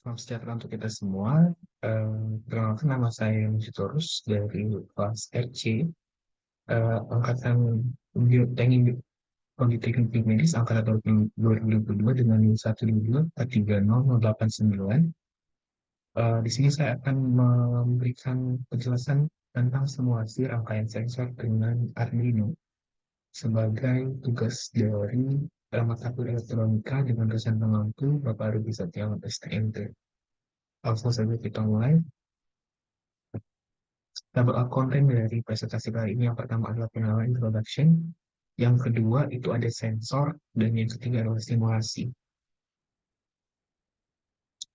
Salam sejahtera untuk kita semua. Perkenalkan nama saya Mujitorus dari kelas RC, Angkatan Teknik Politeknik Medis Angkatan tahun 2022 dengan NIM 122430089. Di sini saya akan memberikan penjelasan tentang simulasi rangkaian sensor dengan Arduino sebagai tugas dari mata kuliah elektronika dengan dosen pengampu Bapak Ruby Satya STMT. Langsung saja kita mulai. Double up konten dari presentasi kali ini yang pertama adalah pengenalan introduction, yang kedua itu ada sensor, dan yang ketiga adalah simulasi.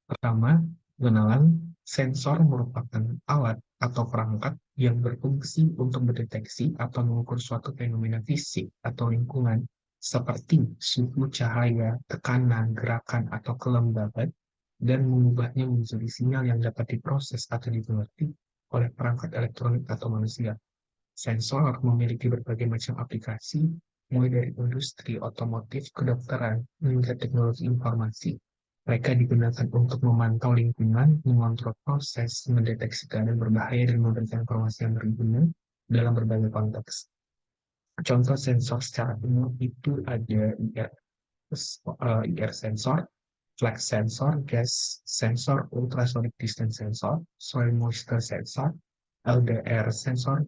Pertama, pengenalan sensor merupakan alat atau perangkat yang berfungsi untuk mendeteksi atau mengukur suatu fenomena fisik atau lingkungan seperti suhu cahaya, tekanan, gerakan, atau kelembaban dan mengubahnya menjadi sinyal yang dapat diproses atau dimengerti oleh perangkat elektronik atau manusia. Sensor memiliki berbagai macam aplikasi, mulai dari industri otomotif, kedokteran, hingga teknologi informasi. Mereka digunakan untuk memantau lingkungan, mengontrol proses, mendeteksi keadaan berbahaya, dan memberikan informasi yang berguna dalam berbagai konteks. Contoh sensor secara umum itu ada IR sensor, flex sensor, gas sensor, ultrasonic distance sensor, soil moisture sensor, LDR sensor,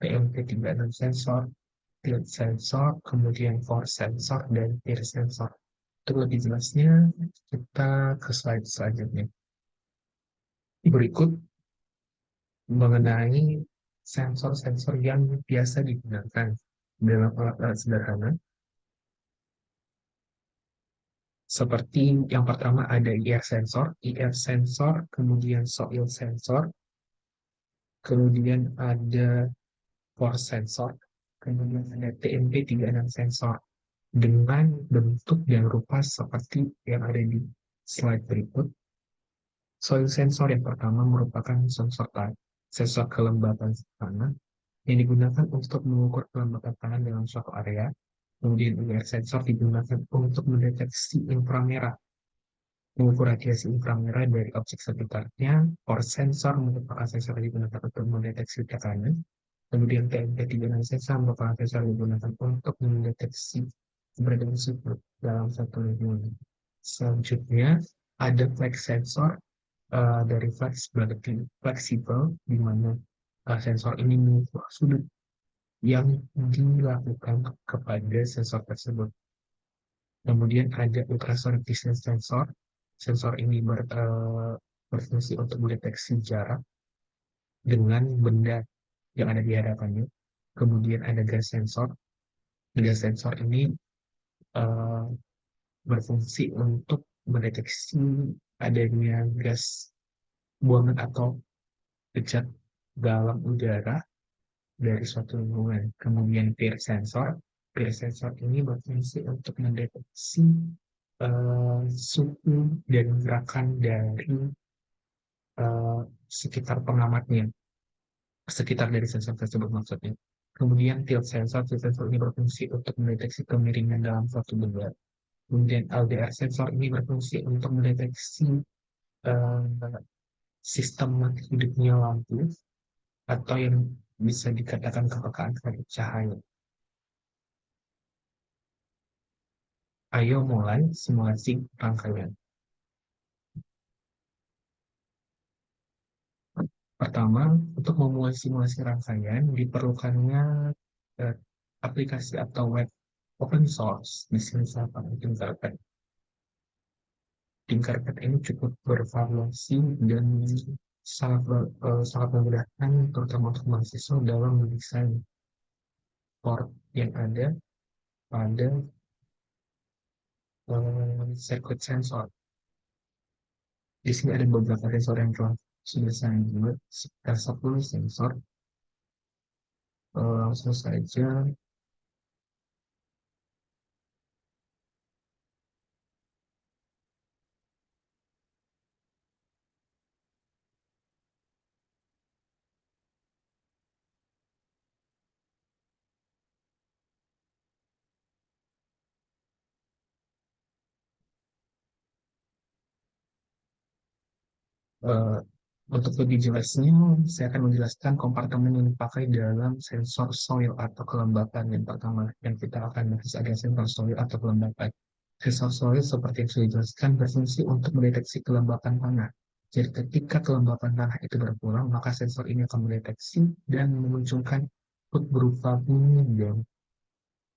PMP36 sensor, field sensor, kemudian force sensor, dan peer sensor. Untuk lebih jelasnya, kita ke slide selanjutnya. Berikut mengenai sensor-sensor yang biasa digunakan dalam alat-alat sederhana. Seperti yang pertama ada IR sensor, kemudian soil sensor, kemudian ada force sensor, kemudian ada TMP36 sensor dengan bentuk dan rupa seperti yang ada di slide berikut. Soil sensor yang pertama merupakan sensor kelembapan tanah yang digunakan untuk mengukur kelembapan tanah dalam suatu area. Kemudian UR sensor digunakan untuk mendeteksi inframerah, mengukur radiasi inframerah dari objek sekitarnya. Force sensor merupakan sensor yang digunakan untuk mendeteksi tekanan. Kemudian TMP36 sensor merupakan sensor yang digunakan untuk mendeteksi keberadaan suhu dalam satu lingkungan. Selanjutnya ada flex sensor, dari flex berarti fleksibel, di mana sensor ini mengukur sudut yang dilakukan kepada sensor tersebut. Kemudian ada ultrasonic distance sensor. Sensor ini berfungsi untuk mendeteksi jarak dengan benda yang ada di hadapannya. Kemudian ada gas sensor. Gas sensor ini uh, berfungsi untuk mendeteksi adanya gas buangan atau zat dalam udara dari suatu lingkungan. Kemudian peer sensor ini berfungsi untuk mendeteksi suhu dan gerakan dari sekitar pengamatnya, sekitar dari sensor tersebut maksudnya. Kemudian tilt sensor ini berfungsi untuk mendeteksi kemiringan dalam suatu benda. Kemudian LDR sensor ini berfungsi untuk mendeteksi uh, sistem hidupnya lampu atau yang bisa dikatakan kepekaan terhadap cahaya. Ayo mulai simulasi rangkaian. Pertama, untuk memulai simulasi rangkaian diperlukannya eh, aplikasi atau web open source. Di sini saya pakai Tinkercad. Tinkercad ini cukup bervariasi dan sangat memudahkan, terutama untuk mahasiswa dalam mendesain port yang ada pada circuit sensor. Di sini ada beberapa sensor yang telah sudah saya buat, sekitar 10 sensor. Langsung saja. Eh, untuk lebih jelasnya, saya akan menjelaskan kompartemen yang dipakai dalam sensor soil atau kelembapan. Yang pertama, yang kita akan bahas adalah sensor soil atau kelembapan. Sensor soil seperti yang sudah dijelaskan berfungsi untuk mendeteksi kelembapan tanah. Jadi ketika kelembapan tanah itu berkurang, maka sensor ini akan mendeteksi dan memunculkan output berupa bunyi dan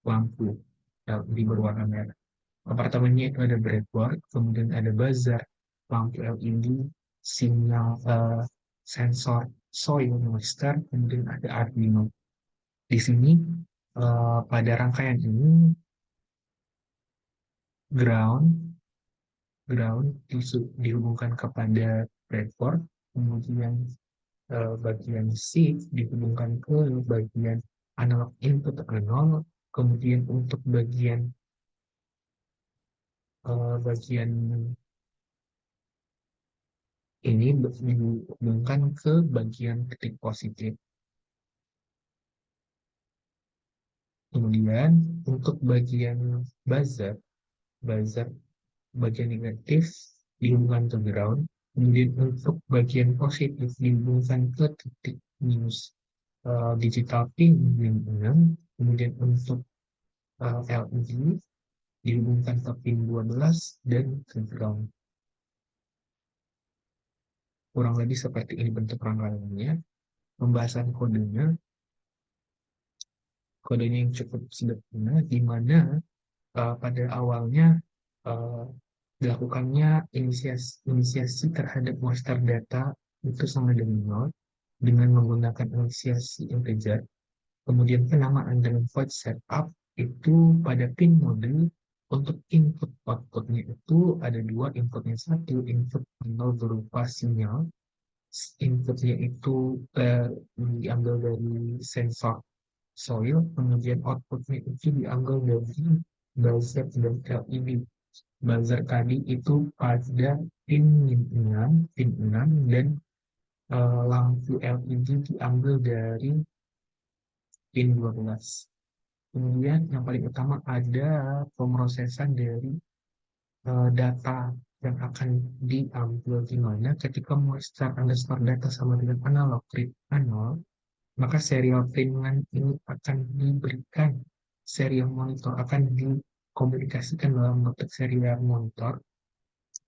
lampu di berwarna merah. Apartemennya itu ada breadboard, kemudian ada buzzer, lampu LED, sinyal sensor soil moisture, kemudian ada Arduino. Di sini pada rangkaian ini ground ground dihubungkan kepada breadboard, kemudian bagian shift dihubungkan ke bagian analog input atau 0, kemudian untuk bagian ini dihubungkan ke bagian titik positif. Kemudian untuk bagian buzzer, buzzer bagian negatif dihubungkan ke ground. Kemudian untuk bagian positif dihubungkan ke titik minus digital pin min 6. Kemudian untuk LED dihubungkan ke pin 12 dan ke ground. Kurang lebih seperti ini bentuk rangkaiannya. Pembahasan kodenya yang cukup sederhana, di mana pada awalnya uh, dilakukannya inisiasi terhadap master data itu sama dengan nol dengan menggunakan inisiasi integer. Kemudian penamaan dengan void setup itu pada pin mode untuk input outputnya itu ada dua inputnya. Satu input nol berupa sinyal, inputnya itu diambil dari sensor soil, kemudian outputnya itu diambil dari buzzer dan LED. Buzzer tadi itu pada pin 6 dan lampu LED diambil dari pin 12. Kemudian yang paling utama ada pemrosesan dari data yang akan diambil di mana ketika moisture underscore data sama dengan analog read analog, maka serial pringan ini akan diberikan, serial monitor akan dikomunikasikan dalam bentuk serial monitor.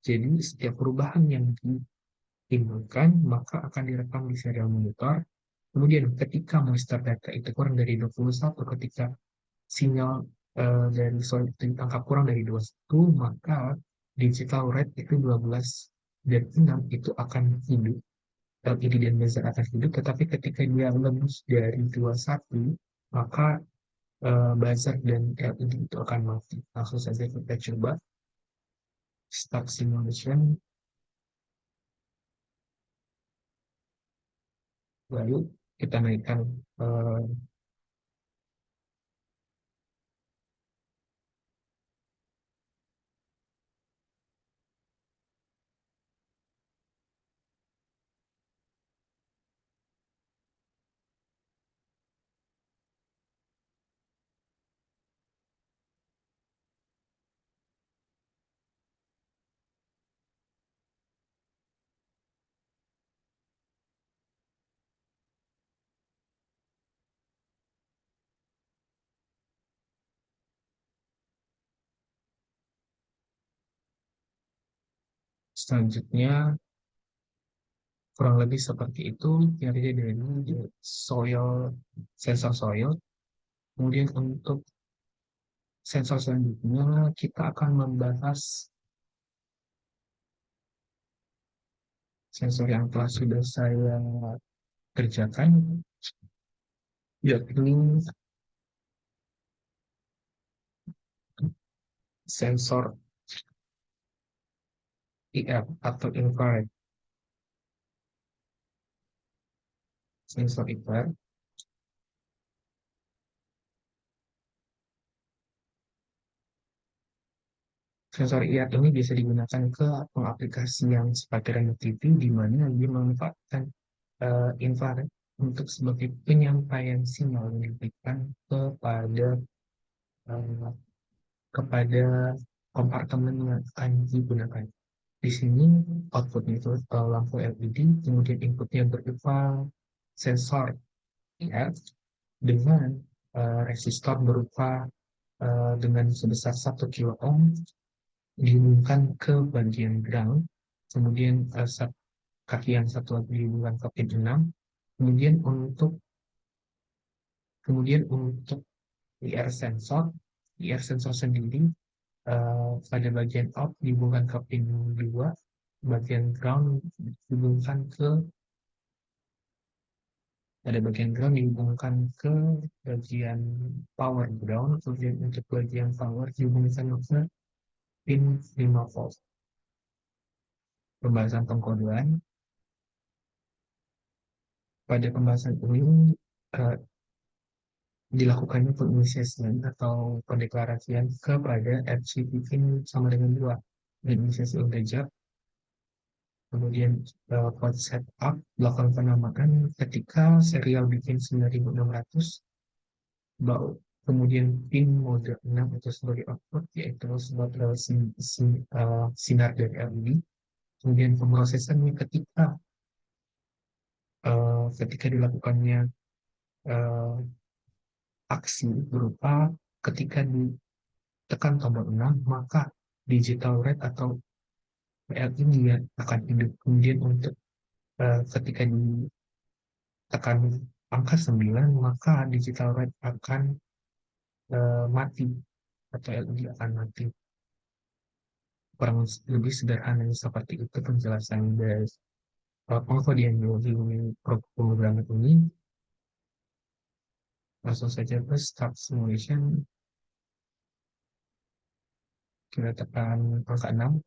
Jadi setiap perubahan yang ditimbulkan maka akan direkam di serial monitor. Kemudian ketika moisture data itu kurang dari 21, ketika sinyal dari solid itu ditangkap kurang dari 21, maka digital rate itu 12 dan 6 itu akan hidup. LED dan buzzer akan hidup, tetapi ketika dia lebih dari 21, maka buzzer dan LED itu akan mati. Langsung saja kita coba start simulation, lalu kita naikkan uh, selanjutnya kurang lebih seperti itu kinerja dari soil, sensor soil. Kemudian untuk sensor selanjutnya kita akan membahas sensor yang telah sudah saya kerjakan, yakni sensor IR atau infrared. Sensor IR, sensor IR ini bisa digunakan ke aplikasi yang seperti remote TV, di mana dia memanfaatkan infrared untuk sebagai penyampaian sinyal yang diberikan kepada eh, kepada kompartemen yang akan digunakan. Di sini outputnya itu lampu LED, kemudian inputnya berupa sensor IR dengan resistor berupa dengan sebesar 1 kilo ohm dihubungkan ke bagian ground, kemudian kaki yang satu lagi dihubungkan ke pin 6, kemudian untuk IR sensor sendiri pada bagian out dihubungkan ke pin 2, bagian ground dihubungkan ke pada bagian ground dihubungkan ke bagian power ground, kemudian untuk bagian power dihubungkan ke pin 5 volt. Pembahasan pengkodean. Pada pembahasan ini eh, dilakukannya penginisiasian atau pendeklarasian kepada RCP pin sama dengan 2. Inisiasi integer, kemudian code setup, melakukan penamaan ketika serial bikin 9600, kemudian pin mode 6 itu sebagai output, yaitu sebagai sinar dari LED. Kemudian pemrosesannya ketika dilakukannya uh, aksi berupa ketika ditekan tombol 6, maka digital red atau PLI akan hidup. Kemudian untuk ketika ditekan angka 9, maka digital red akan mati atau LED akan mati. Kurang lebih sederhananya seperti itu penjelasan dari pengkodian di program ini. Langsung saja ke start simulation. Kita tekan angka 6.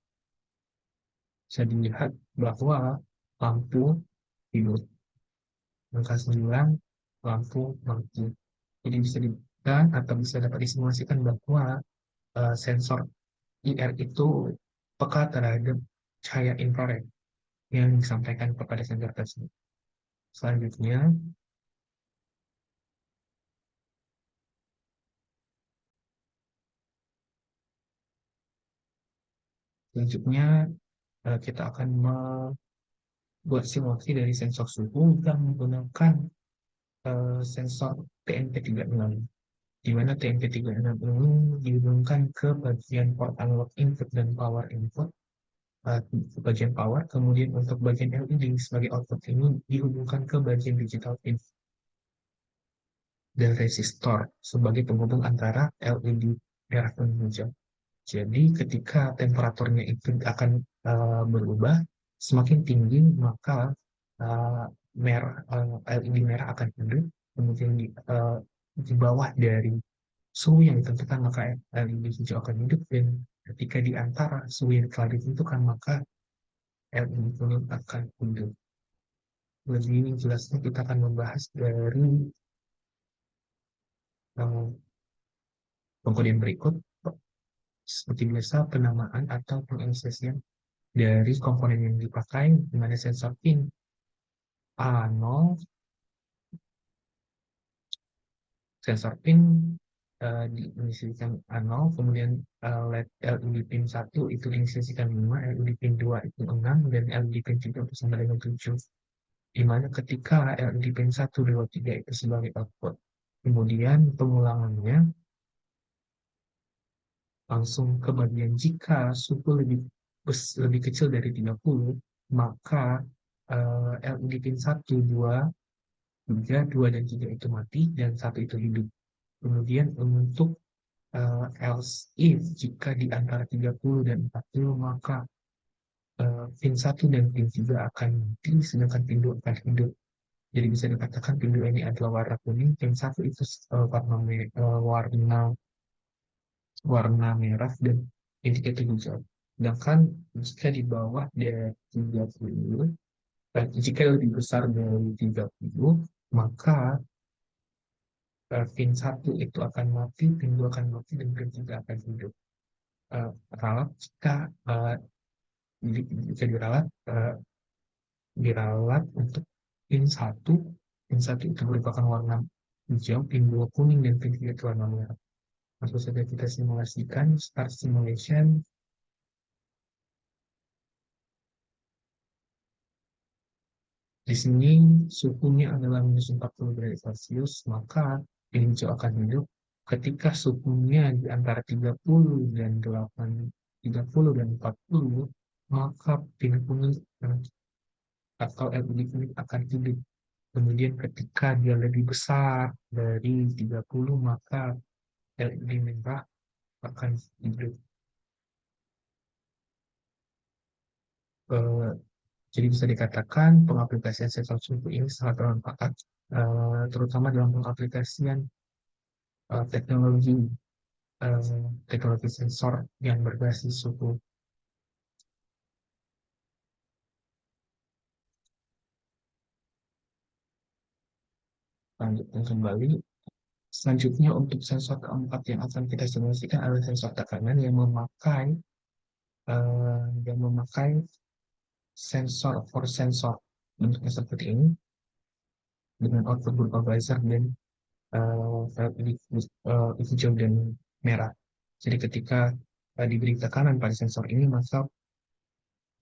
Bisa dilihat bahwa lampu hidup. Angka 9, lampu mati. Jadi bisa dibuktikan atau bisa dapat disimulasikan bahwa sensor IR itu peka terhadap cahaya infrared yang disampaikan kepada sensor tersebut. Selanjutnya, kita akan membuat simulasi dari sensor suhu yang menggunakan sensor TNP36, di mana TNP36 ini dihubungkan ke bagian port analog input dan power input, bagian power, kemudian untuk bagian LED sebagai output ini dihubungkan ke bagian digital pin dan resistor sebagai penghubung antara LED merah dan hijau. Jadi ketika temperaturnya itu akan berubah semakin tinggi, maka uh, LED merah akan hidup, kemudian di bawah dari suhu yang ditentukan maka LED hijau akan hidup, dan ketika di antara suhu yang telah ditentukan maka LED kuning akan hidup. Lebih jelasnya kita akan membahas dari uh, pengkodian berikut. Seperti biasa, penamaan atau penginisiasian dari komponen yang dipakai, di mana sensor pin A0, sensor pin diinisiasikan A0, kemudian LED pin 1 itu diinisiasikan 5, LED pin 2 itu 6, dan LED pin 3 itu sama dengan 7. Di mana ketika LED pin 1, 2, 3 itu sebagai output, kemudian pengulangannya langsung ke bagian jika suhu lebih kecil dari 30, maka LED pin 1, 2, 3, 2 dan 3 itu mati, dan 1 itu hidup. Kemudian untuk else if jika di antara 30 dan 40, maka pin 1 dan pin 3 akan mati, sedangkan pin 2 akan hidup. Jadi bisa dikatakan pin 2 ini adalah warna kuning, pin 1 itu warna warna merah, dan indikator hijau. Sedangkan jika di bawah dari 30, jika lebih besar dari 30, maka pin 1 itu akan mati, pin 2 akan mati, dan pin 3 akan hidup. Ralat jika diralat, untuk pin 1 itu merupakan warna hijau, pin 2 kuning, dan pin 3 itu warna merah. Langsung saja kita simulasikan, start simulation. Di sini suhunya adalah minus 40 derajat Celcius, maka pin hijau akan hidup ketika suhunya di antara 30 dan 40, maka pin kuning atau LED kuning akan hidup. Kemudian ketika dia lebih besar dari 30, maka LED merah akan hidup. Eh, jadi bisa dikatakan pengaplikasian sensor suhu ini sangat bermanfaat, terutama dalam pengaplikasian teknologi teknologi sensor yang berbasis suhu. Lanjutkan kembali. Selanjutnya untuk sensor keempat yang akan kita simulasikan adalah sensor tekanan yang memakai sensor for sensor. Bentuknya seperti ini dengan output berupa buzzer dan hijau dan merah. Jadi ketika diberi tekanan pada sensor ini, maka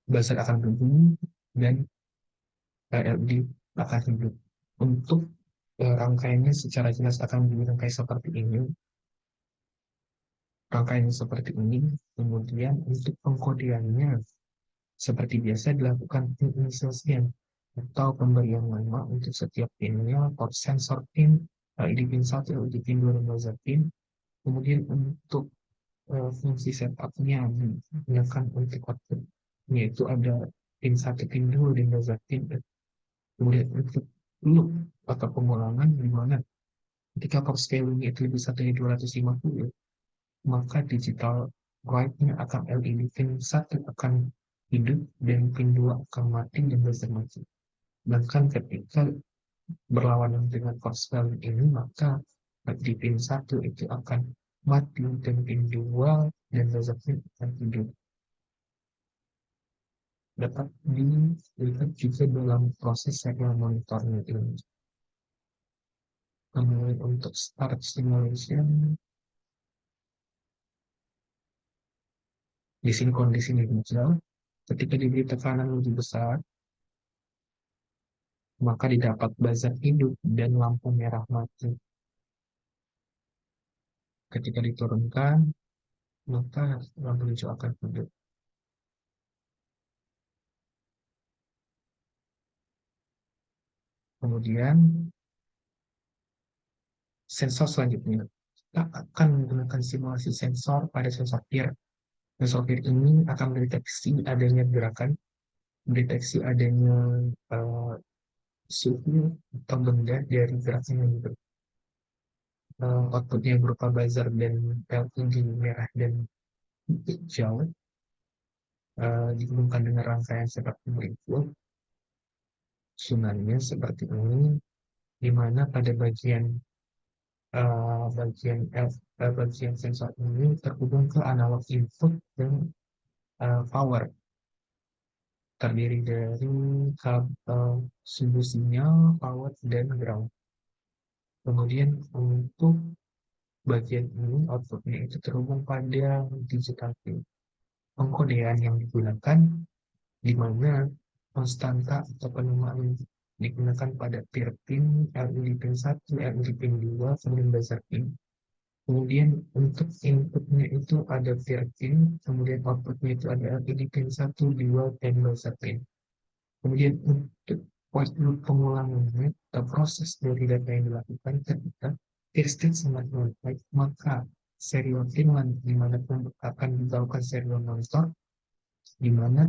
buzzer akan berbunyi dan LED akan hidup. Untuk rangkaiannya secara jelas akan dirangkai seperti ini. Rangkaiannya seperti ini. Kemudian untuk pengkodeannya seperti biasa dilakukan initial scan atau pemberian nama untuk setiap pinnya, port sensor pin, LED pin 1, LED pin 2, dan buzzer pin. Kemudian untuk fungsi setupnya digunakan untuk output, yaitu ada pin 1, pin 2, dan buzzer pin. Kemudian untuk loop atau pengulangan di mana ketika power scaling itu lebih besar dari 250, maka digital write-nya akan LED pin 1 akan hidup dan pin 2 akan mati dan buzzer mati. Bahkan ketika berlawanan dengan power scaling ini, maka di pin 1 itu akan mati dan pin 2 dan buzzer pin akan hidup. Dapat dilihat juga dalam proses serial monitornya ini. Kemudian untuk start simulation, di sini kondisinya hijau. Ketika diberi tekanan lebih besar, maka didapat buzzer hidup dan lampu merah mati. Ketika diturunkan, maka lampu hijau akan hidup. Kemudian, sensor selanjutnya. Kita akan menggunakan simulasi sensor pada sensor peer. Sensor peer ini akan mendeteksi adanya gerakan, mendeteksi adanya uh, suhu atau benda dari gerakan yang outputnya berupa buzzer dan LED merah dan hijau, dihubungkan dengan rangkaian seperti berikut. Susunannya seperti ini, di mana pada bagian sensor ini terhubung ke analog input dan power, terdiri dari kabel sumbu sinyal, power, dan ground. Kemudian untuk bagian ini outputnya itu terhubung pada digital pin. Pengkodean yang digunakan di mana konstanta atau penumaan digunakan pada peer pin, LED pin 1, LED pin 2, kemudian buzzer pin. Kemudian untuk inputnya itu ada peer pin, kemudian outputnya itu ada LED pin 1, 2, dan buzzer pin. Kemudian untuk while loop pengulangannya atau proses dari data yang dilakukan ketika peer state semakin baik, maka serial pin di mana akan dilakukan serial monitor, di mana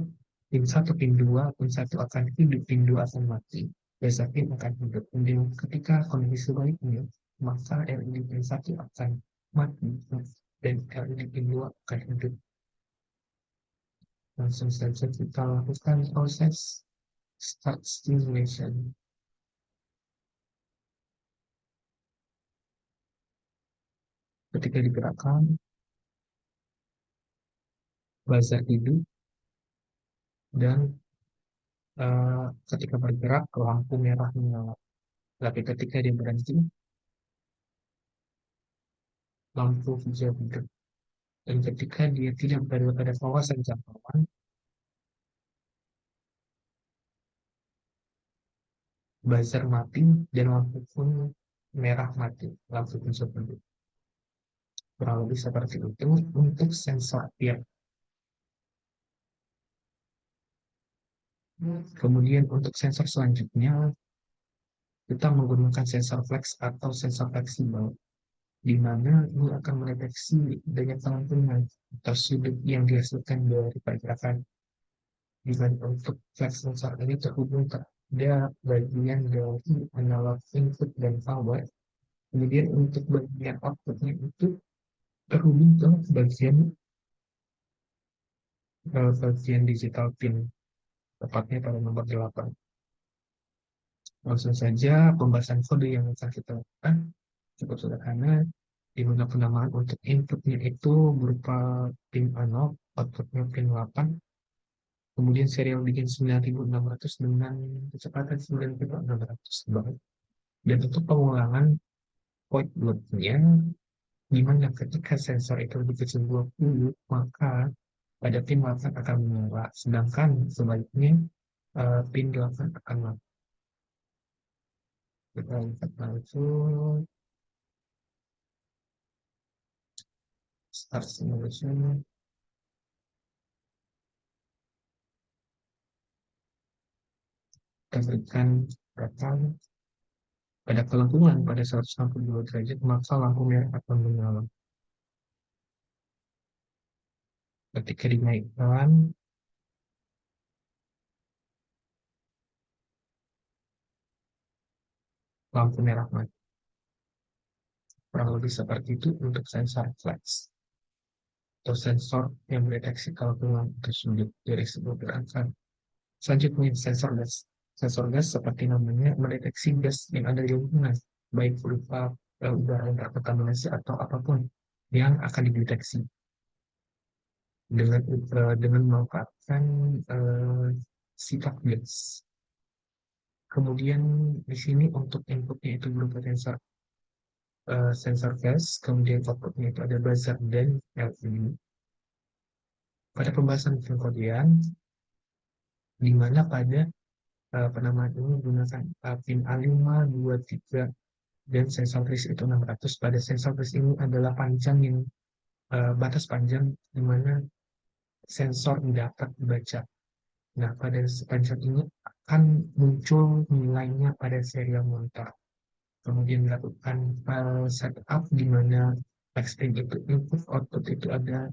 pin 1, pin 2, pin 1 akan hidup, pin 2 akan mati, buzzer pin akan hidup. Kemudian ketika kondisi sebaliknya, maka LED pin 1 akan mati dan LED pin 2 akan hidup. Langsung saja kita lakukan proses start stimulation. Ketika digerakkan, buzzer hidup dan ketika bergerak lampu merah menyala. Tapi ketika dia berhenti, lampu hijau hidup. Dan ketika dia tidak berada pada kawasan jangkauan, buzzer mati, dan lampu pun merah mati, lampu hijau biru. Kurang lebih seperti itu untuk sensor ear. Kemudian untuk sensor selanjutnya, kita menggunakan sensor flex atau sensor fleksibel, di mana ini akan mendeteksi daya tampung atau sudut yang dihasilkan dari pergerakan. Dengan untuk flex sensor ini terhubung pada bagian dari analog input dan power. Kemudian untuk bagian outputnya itu terhubung ke bagian digital pin, tepatnya pada nomor 8. Langsung saja pembahasan kode yang akan kita lakukan cukup sederhana, di mana penamaan untuk inputnya itu berupa pin analog, outputnya pin 8, kemudian serial bikin 9600 dengan kecepatan 9600 banget. Dan untuk pengulangan point load-nya, di mana ketika sensor itu lebih kecil 20, maka pada pin 8 akan menyala, sedangkan sebaliknya pin 8 akan mati. Kita lihat langsung start simulation. Kita berikan berapa pada kelengkungan pada 162 derajat, maka lampu merah akan menyala. Ketika dinaikkan, lampu merah mati. Kurang lebih seperti itu untuk sensor flex atau sensor yang mendeteksi kelengkungan tersudut dari sebuah gerakan. Selanjutnya, sensor gas. Sensor gas seperti namanya mendeteksi gas yang ada di lingkungan, baik berupa udara yang terkontaminasi atau apapun yang akan dideteksi dengan memanfaatkan sifat gas. Kemudian di sini untuk inputnya itu berupa sensor gas, kemudian outputnya itu ada buzzer dan LED. Pada pembahasan pengkodean, di mana pada penamaan ini menggunakan pin A5, 2, 3, dan sensor kris itu 600. Pada sensor kris ini adalah panjang yang batas panjang di mana sensor dapat dibaca. Nah, pada sepanjang ini akan muncul nilainya pada serial monitor. Kemudian dilakukan file setup di mana backstream itu input, output itu ada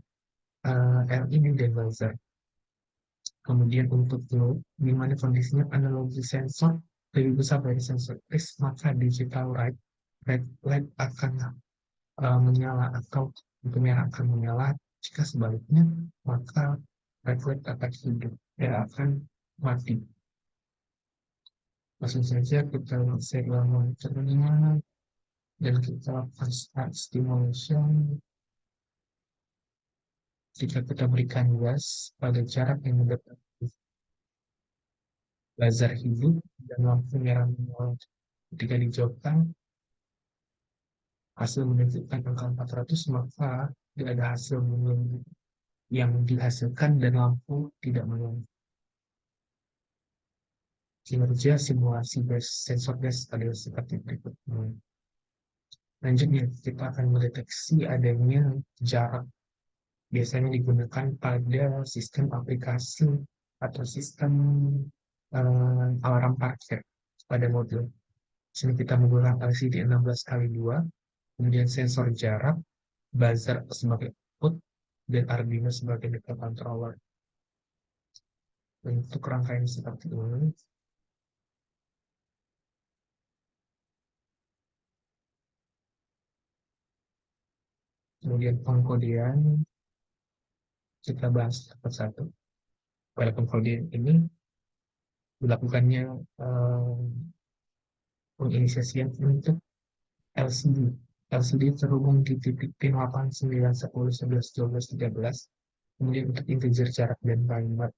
LED dan buzzer. Kemudian untuk load, di mana kondisinya analogi sensor lebih besar dari sensor X, maka digital red light akan menyala atau lampu merah akan menyala. Jika sebaliknya, maka red light akan hidup, akan mati. Langsung saja kita serial monitornya dan kita lakukan start stimulation. Jika kita berikan gas pada jarak yang mendekati buzzer hidup dan lampu merah menyala ketika dijauhkan, hasil menunjukkan angka 400, maka tidak ada hasil yang dihasilkan dan lampu tidak menyala. Kinerja simulasi sensor gas adalah seperti berikut. Lanjutnya, kita akan mendeteksi adanya jarak. Biasanya digunakan pada sistem aplikasi atau sistem alarm parkir pada mobil. Sini kita menggunakan LCD 16x2, kemudian sensor jarak, buzzer sebagai output, dan Arduino sebagai microcontroller. Untuk rangkaian seperti ini, kemudian pengkodean, kita bahas satu-satu. Pada pengkodean ini, dilakukannya penginisiasian untuk LCD. LCD terhubung di titik pin 8, 9, 10, 11, 12, 13. Kemudian untuk integer jarak dan timer.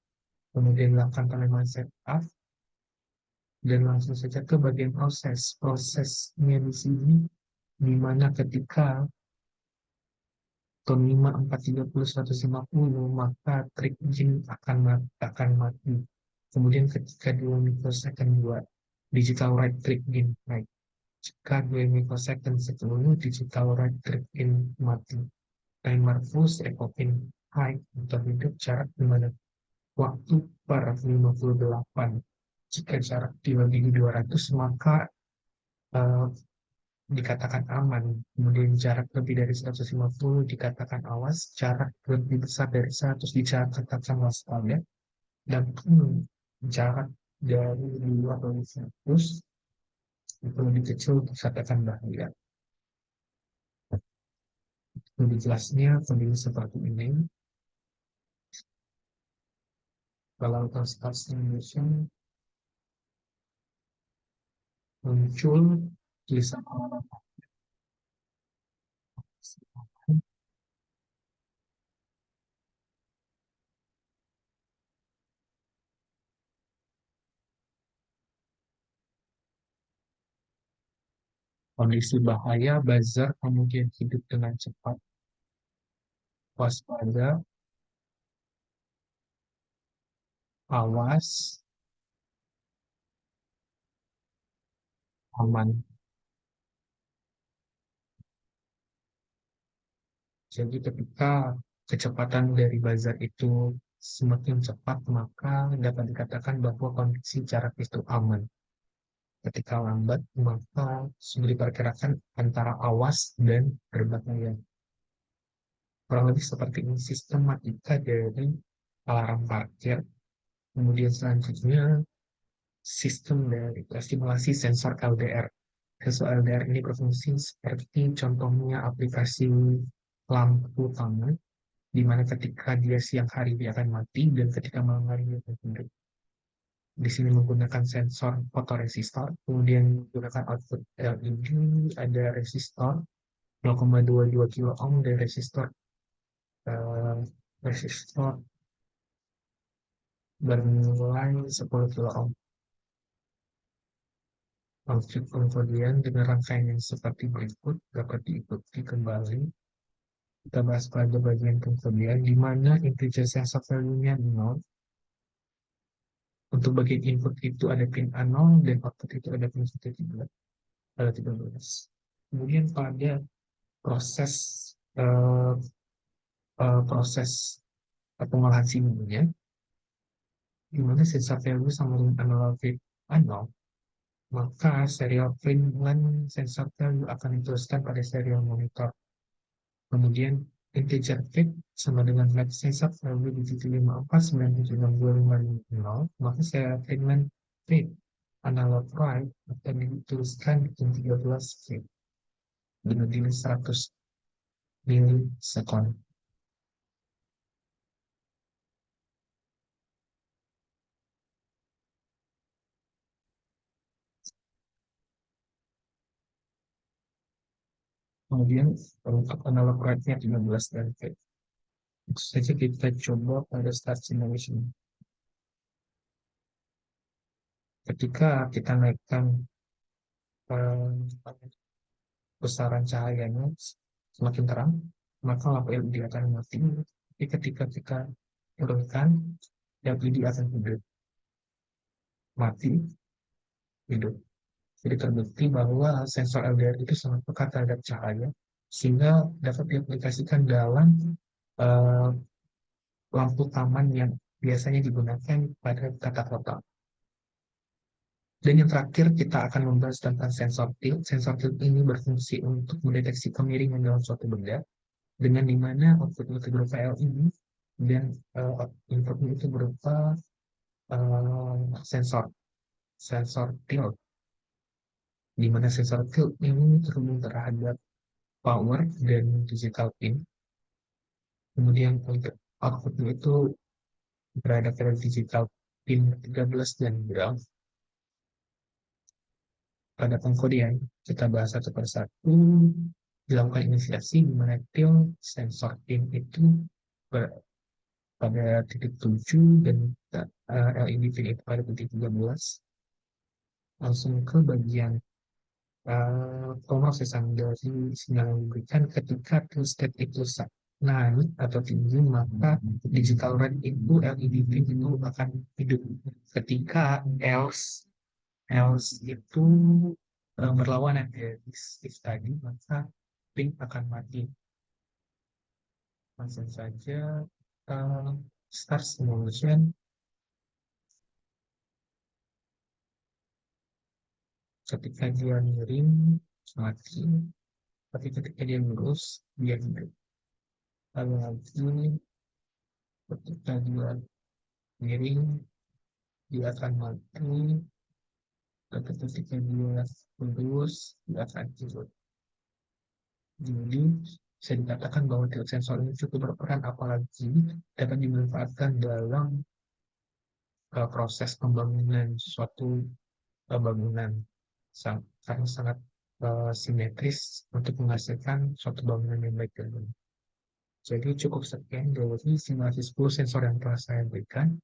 Kemudian lakukan penanaman setup. Dan langsung saja ke bagian proses. Prosesnya di sini, di mana ketika ton 5, 4, 30, 150, maka triggering akan mati. Kemudian ketika 2 mikrosecond 2, digital right click in high. Jika 2 mikrosecond sebelumnya digital right click in mati. Timer full echo in high atau hidup jarak di mana waktu per 58. Jika jarak dibagi 200 maka eh, dikatakan aman. Kemudian jarak lebih dari 150 dikatakan awas, jarak lebih besar dari 100 dikatakan waspada, dan jarak dari luar dari 100 itu lebih kecil dikatakan bahaya. Lebih jelasnya kondisi seperti ini. Kalau start simulation muncul tulisan kondisi bahaya, buzzer kemudian hidup dengan cepat, waspada, awas, aman. Jadi ketika kecepatan dari buzzer itu semakin cepat, maka dapat dikatakan bahwa kondisi jarak itu aman. Ketika lambat, maka sudah diperkirakan antara awas dan berbahaya. Kurang lebih seperti ini sistematika dari alarm parkir. Kemudian selanjutnya sistem dari simulasi sensor LDR. Sensor LDR ini berfungsi seperti contohnya aplikasi lampu tangan, di mana ketika dia siang hari dia akan mati dan ketika malam hari dia akan hidup. Di sini menggunakan sensor fotoresistor, kemudian menggunakan output LED, ada resistor 0,22 kilo ohm dan eh, resistor bernilai 10 kilo ohm. Output kemudian dengan rangkaian yang seperti berikut dapat diikuti kembali. Kita bahas pada bagian kemudian di mana integer sensor value-nya 0. Untuk bagian input itu ada pin A0 dan output itu ada pin 13. Kemudian pada proses eh, proses pengolahan sinyalnya, di mana sensor value sama dengan analog bit A0, maka serial pin sensor value akan diteruskan pada serial monitor. Kemudian integer fit sama dengan flag sensor value di titik 54976255, maka serial pin fit analog right akan dituliskan di 13 fit dengan nilai 100 milisekon. Kemudian untuk analog right-nya 13 dan fit. Itu saja kita coba pada start simulation. Ketika kita naikkan eh, besaran cahayanya semakin terang, maka lampu LED akan mati. Tapi ketika kita turunkan, LED akan hidup, mati, hidup. Jadi terbukti bahwa sensor LDR itu sangat peka terhadap cahaya, sehingga dapat diaplikasikan dalam eh, lampu taman yang biasanya digunakan pada tata kota. Dan yang terakhir kita akan membahas tentang sensor tilt. Sensor tilt ini berfungsi untuk mendeteksi kemiringan dalam suatu benda, dengan dimana outputnya itu berupa LED dan inputnya itu berupa sensor sensor tilt, di mana sensor tilt ini terhubung terhadap power dan digital pin. Kemudian untuk outputnya itu berada pada digital pin 13 dan ground. Pada pengkodean kita bahas satu persatu, dilakukan inisiasi di mana tilt sensor pin itu pada titik 7 dan LED pin itu pada titik 13. Langsung ke bagian pemrosesan dari sinyal yang diberikan. Ketika true state itu naik atau tinggi, maka digital red itu LED pin itu akan hidup. Ketika else else itu berlawanan dari if tadi, maka pink akan mati. Langsung saja uh, start simulation. Ketika dia miring mati, tapi ketika dia lurus dia hidup. Lalu lagi ketika dia miring dia akan mati, tapi ketika dia lurus dia akan hidup. Jadi bisa dikatakan bahwa tilt sensor ini cukup berperan, apalagi dapat dimanfaatkan dalam proses pembangunan suatu bangunan, karena sangat simetris untuk menghasilkan suatu bangunan yang baik dan benar. Jadi cukup sekian dari simulasi 10 sensor yang telah saya berikan.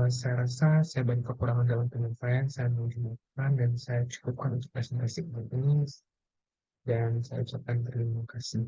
Saya rasa saya banyak kekurangan dalam penyampaian, saya menunjukkan dan saya cukupkan untuk presentasi ini, dan saya ucapkan terima kasih.